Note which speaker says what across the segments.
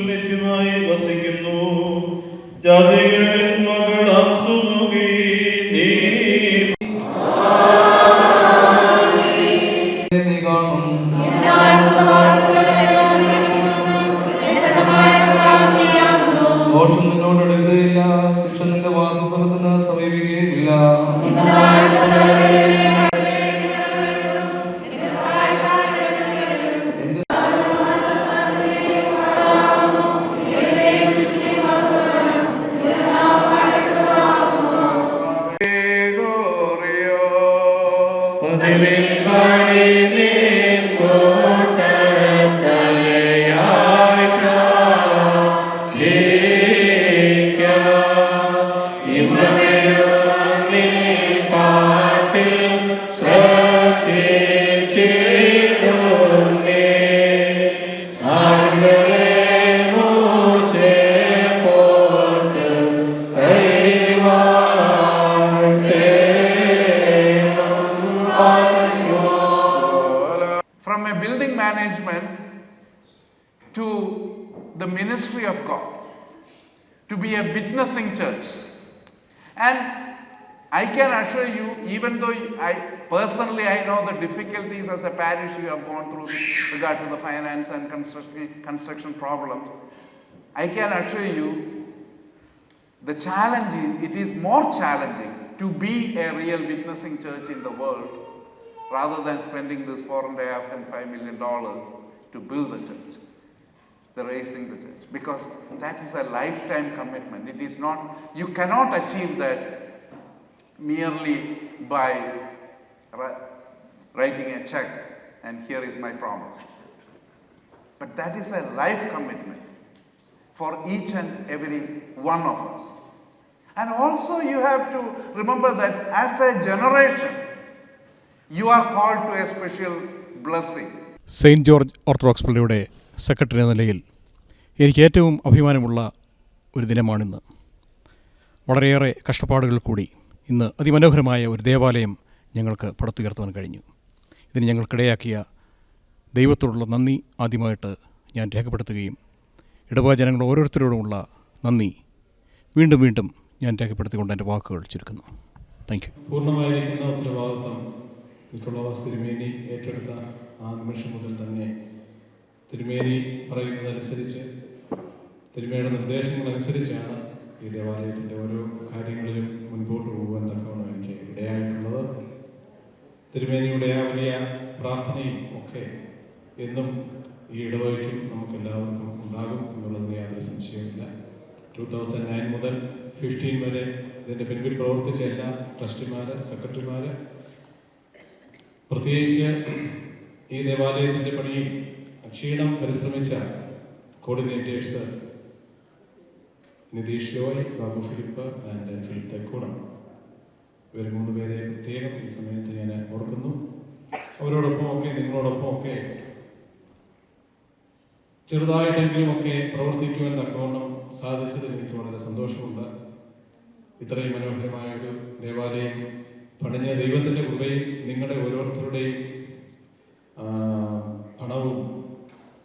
Speaker 1: നിത്യമായി വസിക്കുന്നു. ജാതികളിൽ മകളാം സുമുഖി നീ കാണും. ദോഷം നിന്നോടെടുക്കുകയില്ല, ശിക്ഷ നിന്റെ വാസസ്ഥലത്തിന് സമീപിക്കുകയില്ല.
Speaker 2: From a building management to the ministry of God, to be a witnessing church. And I can assure you, even though I know the difficulties as a parish you have gone through with regard to the finance and construction problems, I can assure you the challenge is, it is more challenging to be a real witnessing church in the world rather than spending this $4.5 and $5 million to build the church, the raising the church, because that is a lifetime commitment. It is not, you cannot achieve that merely by writing a check and here is my promise. But that is a life commitment for each and every one of us. And also you have to remember that as a generation, you are called to a special blessing.
Speaker 3: Saint George orthodox പള്ളിയുടെ secretary എന്ന നിലയിൽ എനിക്ക് ഏറ്റവും അഭിമാനമുള്ള ഒരു ദിനമാണിന്ന്. വളരെയേറെ കഷ്ടപ്പാടുകൾ കൂടി ഇന്ന് അതിമനോഹരമായ ഒരു ദേവാലയം ഞങ്ങൾക്ക് പടുത്തുയർത്തുവാൻ കഴിഞ്ഞു. ഇതിന് ഞങ്ങൾക്കിടയാക്കിയ ദൈവത്തോടുള്ള നന്ദി ആദ്യമായിട്ട് ഞാൻ രേഖപ്പെടുത്തുകയും ഇടവക ജനങ്ങൾ ഓരോരുത്തരോടുമുള്ള നന്ദി വീണ്ടും വീണ്ടും ഞാൻ രേഖപ്പെടുത്തിക്കൊണ്ട് എൻ്റെ വാക്കുകൾ ചുരുക്കുന്നു. Thank you.
Speaker 4: പൂർണ്ണമായിരിക്കുന്ന ഉത്തരവാദിത്വം നിക്കോളാസ് തിരുമേനി ഏറ്റെടുത്ത ആ നിമിഷം മുതൽ തന്നെ തിരുമേനി പറയുന്നതനുസരിച്ച്, തിരുമേനിയുടെ നിർദ്ദേശങ്ങളനുസരിച്ചാണ് ഈ ദേവാലയത്തിൻ്റെ ഓരോ കാര്യങ്ങളിലും മുൻപോട്ട് പോകുവാൻ തക്കവണ്ണം എനിക്ക് ഇടയായിട്ടുള്ളത്. തിരുമേനിയുടെ ആ വലിയ പ്രാർത്ഥനയും ഒക്കെ എന്നും ഈ ഇടവകയ്ക്കും നമുക്കെല്ലാവർക്കും ഉണ്ടാകും എന്നുള്ളതിന് യാതൊരു സംശയമില്ല. 2009 മുതൽ 2015 വരെ ഇതിൻ്റെ പിൻപിൽ പ്രവർത്തിച്ച എല്ലാ ട്രസ്റ്റിമാർ, സെക്രട്ടറിമാർ, പ്രത്യേകിച്ച് ഈ ദേവാലയത്തിൻ്റെ പണിയിൽ ക്ഷീണം പരിശ്രമിച്ച കോർഡിനേറ്റേഴ്സ് നിതീഷ് ജോയ്, ബാബു ഫിലിപ്പ് ആൻഡ് ഫിലിപ്പ് തെക്കൂടം, ഇവർ 3 പേരെ പ്രത്യേകം ഈ സമയത്ത് ഞാൻ ഓർക്കുന്നു. അവരോടൊപ്പമൊക്കെ നിങ്ങളോടൊപ്പമൊക്കെ ചെറുതായിട്ടെങ്കിലുമൊക്കെ പ്രവർത്തിക്കുവാൻ തക്കവണ്ണം സാധിച്ചതിൽ എനിക്ക് വളരെ സന്തോഷമുണ്ട്. ഇത്രയും മനോഹരമായ ഒരു ദേവാലയം പണിഞ്ഞ ദൈവത്തിൻ്റെ കൃപയും നിങ്ങളുടെ ഓരോരുത്തരുടെയും പണവും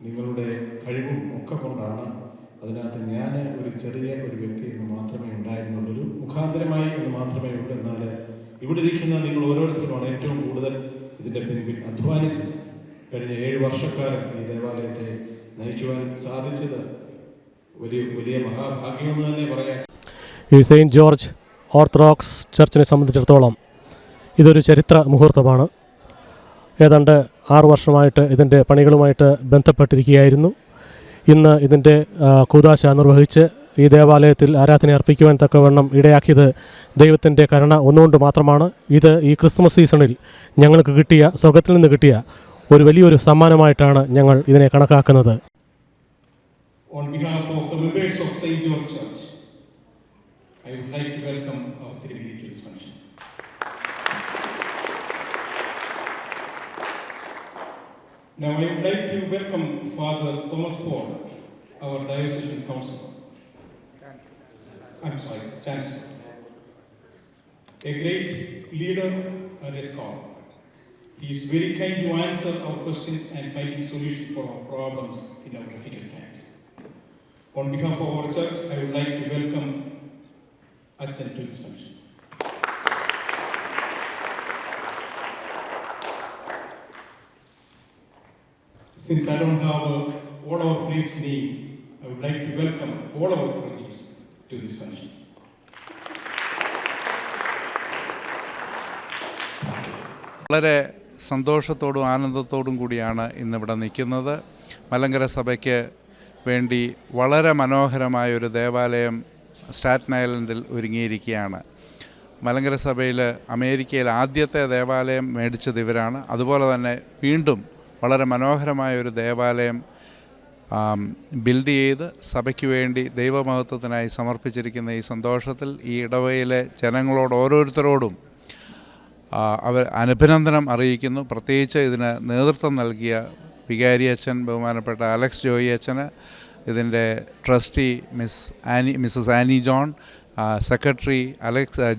Speaker 4: നിങ്ങളുടെ കഴിവും ഒക്കെ കൊണ്ടാണ്. അതിനകത്ത് ഞാൻ ഒരു ചെറിയ ഒരു വ്യക്തി എന്ന് മാത്രമേ ഉണ്ടായിരുന്നുള്ളൂ, ഒരു മുഖാന്തരമായി എന്ന് മാത്രമേ ഉള്ളൂ. എന്നാൽ ഇവിടെ ഇരിക്കുന്ന നിങ്ങൾ ഓരോരുത്തരുമാണ് ഏറ്റവും കൂടുതൽ ഇതിൻ്റെ പിൻപിൽ അധ്വാനിച്ച് കഴിഞ്ഞ 7 വർഷക്കാലം ഈ ദേവാലയത്തെ നയിക്കുവാൻ സാധിച്ചത് വലിയ മഹാഭാഗ്യമെന്ന് തന്നെ പറയാം.
Speaker 5: ഈ സെയിൻറ്റ് ജോർജ് ഓർത്തഡോക്സ് ചർച്ചിനെ സംബന്ധിച്ചിടത്തോളം ഇതൊരു ചരിത്ര മുഹൂർത്തമാണ്. ഏതാണ്ട് 6 വർഷമായിട്ട് ഇതിൻ്റെ പണികളുമായിട്ട് ബന്ധപ്പെട്ടിരിക്കുകയായിരുന്നു. ഇന്ന് ഇതിൻ്റെ കൂദാശ നിർവഹിച്ച് ഈ ദേവാലയത്തിൽ ആരാധന അർപ്പിക്കുവാൻ തക്കവണ്ണം ഇടയാക്കിയത് ദൈവത്തിൻ്റെ കരുണ ഒന്നുകൊണ്ട് മാത്രമാണ്. ഇത് ഈ ക്രിസ്മസ് സീസണിൽ ഞങ്ങൾക്ക് കിട്ടിയ, സ്വർഗത്തിൽ നിന്ന് കിട്ടിയ ഒരു വലിയൊരു സമ്മാനമായിട്ടാണ് ഞങ്ങൾ ഇതിനെ കണക്കാക്കുന്നത്.
Speaker 6: On behalf of the members of St. George Church, I would like to welcome our Tirumeni to this function. Now I would like to welcome Father Thomas Paul, our diocesan counselor. Chancellor. A great leader and a scholar. He is very kind to answer our questions and finding solutions for our problems in our difficult times. On behalf of our church, I would like to welcome Achan to this function. Since I don't have all our priest's name, I would like to welcome all our priests to this function.
Speaker 2: വളരെ സന്തോഷത്തോടും ആനന്ദത്തോടും കൂടിയാണ് ഇന്നിവിടെ നിൽക്കുന്നത്. മലങ്കര സഭയ്ക്ക് വേണ്ടി വളരെ മനോഹരമായൊരു ദേവാലയം സ്റ്റാറ്റൻ ഐലൻഡിൽ ഒരുങ്ങിയിരിക്കുകയാണ്. മലങ്കര സഭയിൽ അമേരിക്കയിൽ ആദ്യത്തെ ദേവാലയം മേടിച്ചത് ഇവരാണ്. അതുപോലെ തന്നെ വീണ്ടും വളരെ മനോഹരമായൊരു ദേവാലയം ബിൽഡ് ചെയ്ത് സഭയ്ക്ക് വേണ്ടി ദൈവമഹത്വത്തിനായി സമർപ്പിച്ചിരിക്കുന്ന ഈ സന്തോഷത്തിൽ ഈ ഇടവകയിലെ ജനങ്ങളോട് ഓരോരുത്തരോടും അവർ അഭിനന്ദനം അറിയിക്കുന്നു. പ്രത്യേകിച്ച് ഇതിന് നേതൃത്വം നൽകിയ വികാരി അച്ഛൻ ബഹുമാനപ്പെട്ട അലക്സ് ജോയി അച്ഛന്, ഇതിൻ്റെ trustee Mrs Annie John, secretary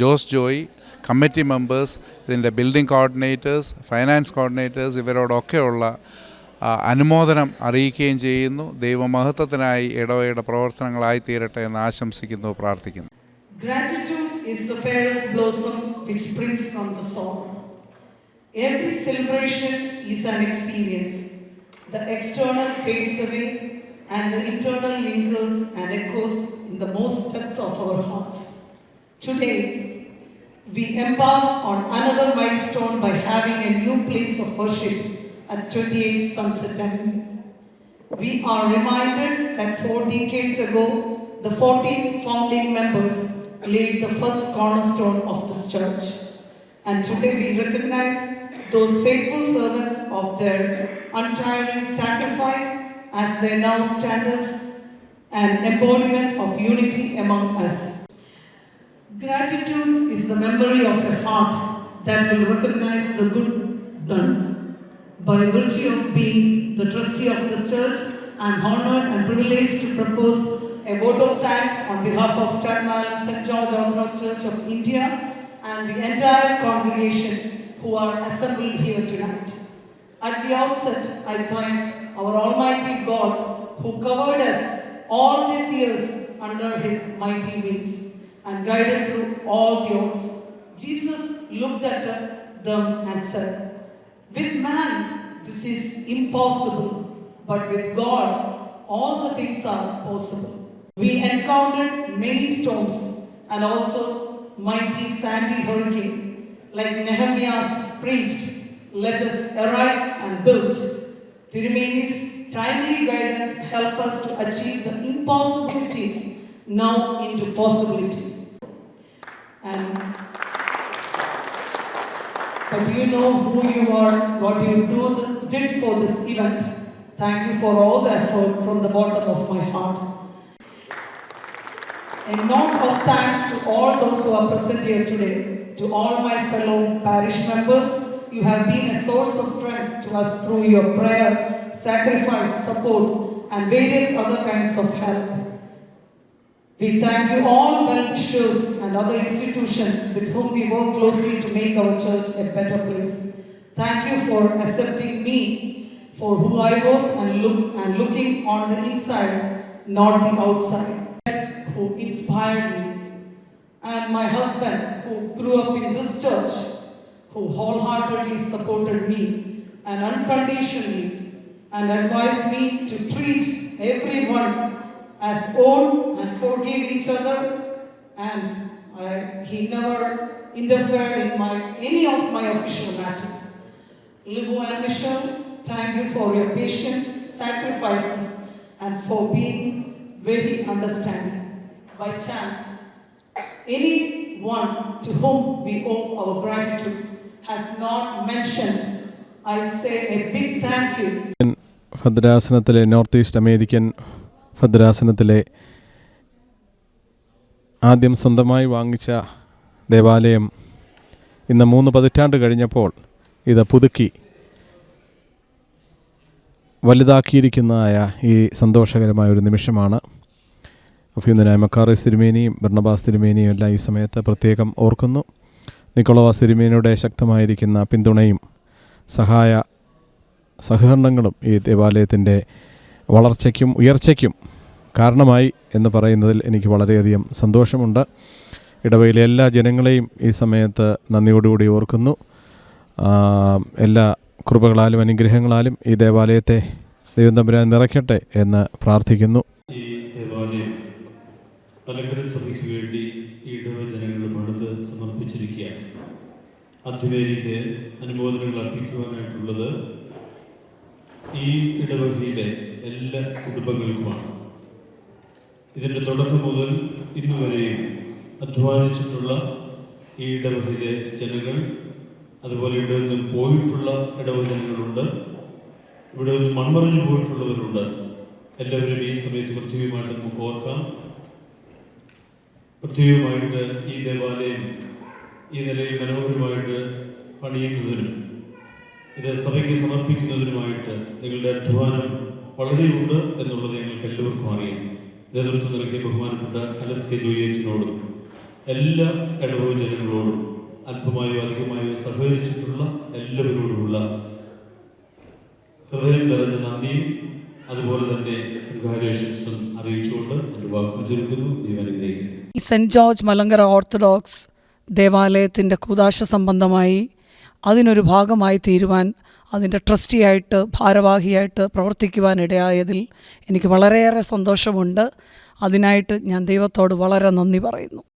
Speaker 2: Jose Joy, committee members, ഇതിൻ്റെ ബിൽഡിംഗ് കോർഡിനേറ്റേഴ്സ്, ഫൈനാൻസ് കോർഡിനേറ്റേഴ്സ്, ഇവരോടൊക്കെയുള്ള അനുമോദനം അറിയിക്കുകയും ചെയ്യുന്നു. ദൈവമഹത്വത്തിനായി ഇടവകയുടെ പ്രവർത്തനങ്ങളായി തീരട്ടെ എന്ന് ആശംസിക്കുന്നു, പ്രാർത്ഥിക്കുന്നു.
Speaker 7: Gratitude is the fairest blossom which springs from the soul. Every celebration is an experience. The external fades away and the internal lingers and echoes in the most depth of our hearts. Today, we embarked on another milestone by having a new place of worship at 28 Sunset Avenue. We are reminded that 4 decades ago, the 14 founding members laid the first cornerstone of this church. And today we recognize those faithful servants of their untiring sacrifice as they now stand as an embodiment of unity among us. Gratitude is the memory of a heart that will recognize the good done. By virtue of being the trustee of this church, I am honored and privileged to propose a vote of thanks on behalf of Staten Island St. George Orthodox Church of India and the entire congregation who are assembled here tonight. At the outset, I thank our Almighty God who covered us all these years under His mighty wings and guided through all the odds. Jesus looked at them and said, "With man, this is impossible, but with God, all the things are possible." We encountered many storms and also mighty sandy hurricane. Like Nehemiah preached, "Let us arise and build." Tirumeni's timely guidance help us to achieve the impossibilities now into possibilities. But you know who you are, what you did for this event. Thank you for all the effort from the bottom of my heart. A note of thanks to all those who are present here today. To all my fellow parish members, you have been a source of strength to us through your prayer, sacrifice, support, and various other kinds of help. We thank you all well-wishers and other institutions with whom we work closely to make our church a better place. Thank you for accepting me for who I was and looking on the inside, not the outside. Who inspired me, and my husband who grew up in this church, who wholeheartedly supported me and unconditionally and advised me to treat everyone as own and forgive each other, and he never interfered in any of my official matters. Libu and Michelle, thank you for your patience, sacrifices, and for being very understanding. By chance, anyone to whom we owe our gratitude has not mentioned, I say a big thank you.
Speaker 5: ഭദ്രാസനത്തിലെ north east American ഭദ്രാസനത്തിലെ ആദ്യം സ്വന്തമായി വാങ്ങിച്ച ദേവാലയം ഇന്ന് 3 പതിറ്റാണ്ട് കഴിഞ്ഞപ്പോൾ ഇത് പുതുക്കി വലുതാക്കിയിരിക്കുന്നതായ ഈ സന്തോഷകരമായ ഒരു നിമിഷമാണ്. അഭ്യുന്നതനായ മക്കാറീസ് തിരുമേനിയും ബർണബാസ് തിരുമേനിയും എല്ലാം ഈ സമയത്ത് പ്രത്യേകം ഓർക്കുന്നു. നിക്കോളവാസ് തിരുമേനിയുടെ ശക്തമായിരിക്കുന്ന പിന്തുണയും
Speaker 3: സഹകരണങ്ങളും ഈ ദേവാലയത്തിൻ്റെ വളർച്ചയ്ക്കും ഉയർച്ചയ്ക്കും കാരണമായി എന്ന് പറയുന്നതിൽ എനിക്ക് വളരെയധികം സന്തോഷമുണ്ട്. ഇടവയിലെ എല്ലാ ജനങ്ങളെയും ഈ സമയത്ത് നന്ദിയോടുകൂടി ഓർക്കുന്നു. എല്ലാ കൃപകളാലും അനുഗ്രഹങ്ങളാലും ഈ ദേവാലയത്തെ ദൈവം തമ്പുരാൻ നിറയ്ക്കട്ടെ എന്ന് പ്രാർത്ഥിക്കുന്നു.
Speaker 4: ഈ ദേവാലയം മലങ്കര സഭയ്ക്ക് വേണ്ടി ഇടവ ജനങ്ങൾ പണിത് സമർപ്പിച്ചിരിക്കുകയാണ്. അദ്വൈതിക്ക് അനുമോദനങ്ങൾ അർപ്പിക്കുവാനായിട്ടുള്ളത് ഈ ഇടവകയിലെ എല്ലാ കുടുംബങ്ങൾക്കുമാണ്. ഇതിൻ്റെ തുടക്കം മുതൽ ഇന്നുവരെയും അധ്വാനിച്ചിട്ടുള്ള ഈ ഇടവകയിലെ ജനങ്ങൾ, അതുപോലെ ഇവിടെ നിന്ന് പോയിട്ടുള്ള ഇടവക ജനങ്ങളുണ്ട്, ഇവിടെ നിന്ന് മൺമറഞ്ഞു പോയിട്ടുള്ളവരുണ്ട്. എല്ലാവരും ഈ സമയത്ത് പ്രത്യേകമായിട്ട് നമുക്ക് ഓർക്കാം. പ്രത്യേകമായിട്ട് ഈ ദേവാലയം ഈ നിലയിൽ മനോഹരമായിട്ട് പണിയുന്നതിനും ഇത് സഭയ്ക്ക് സമർപ്പിക്കുന്നതിനുമായിട്ട് നിങ്ങളുടെ അധ്വാനം വളരെയുണ്ട് എന്നുള്ളത് ഞങ്ങൾക്ക് എല്ലാവർക്കും അറിയാം. നേതൃത്വം നൽകിയ ബഹുമാനപ്പെട്ട അലസ് കെ ജോയിച്ചിനോടും എല്ലാ ഇടവക ജനങ്ങളോടും അല്പമായോ അധികമായോ സഹകരിച്ചിട്ടുള്ള എല്ലാവരോടുമുള്ള ഹൃദയം നിറഞ്ഞ നന്ദിയും അതുപോലെ തന്നെ കൺഗ്രാജുലേഷൻസും അറിയിച്ചുകൊണ്ട് എൻ്റെ വാക്കുകൾ ചുരുക്കുന്നു. ദൈവം അനുഗ്രഹിക്കുന്നു.
Speaker 7: ഈ സെൻറ്റ് ജോർജ് മലങ്കര ഓർത്തഡോക്സ് ദേവാലയത്തിൻ്റെ കൂദാശ സംബന്ധമായി അതിനൊരു ഭാഗമായി തീരുവാൻ, അതിൻ്റെ ട്രസ്റ്റിയായിട്ട് ഭാരവാഹിയായിട്ട് പ്രവർത്തിക്കുവാനിടയായതിൽ എനിക്ക് വളരെയേറെ സന്തോഷമുണ്ട്. അതിനായിട്ട് ഞാൻ ദൈവത്തോട് വളരെ നന്ദി പറയുന്നു.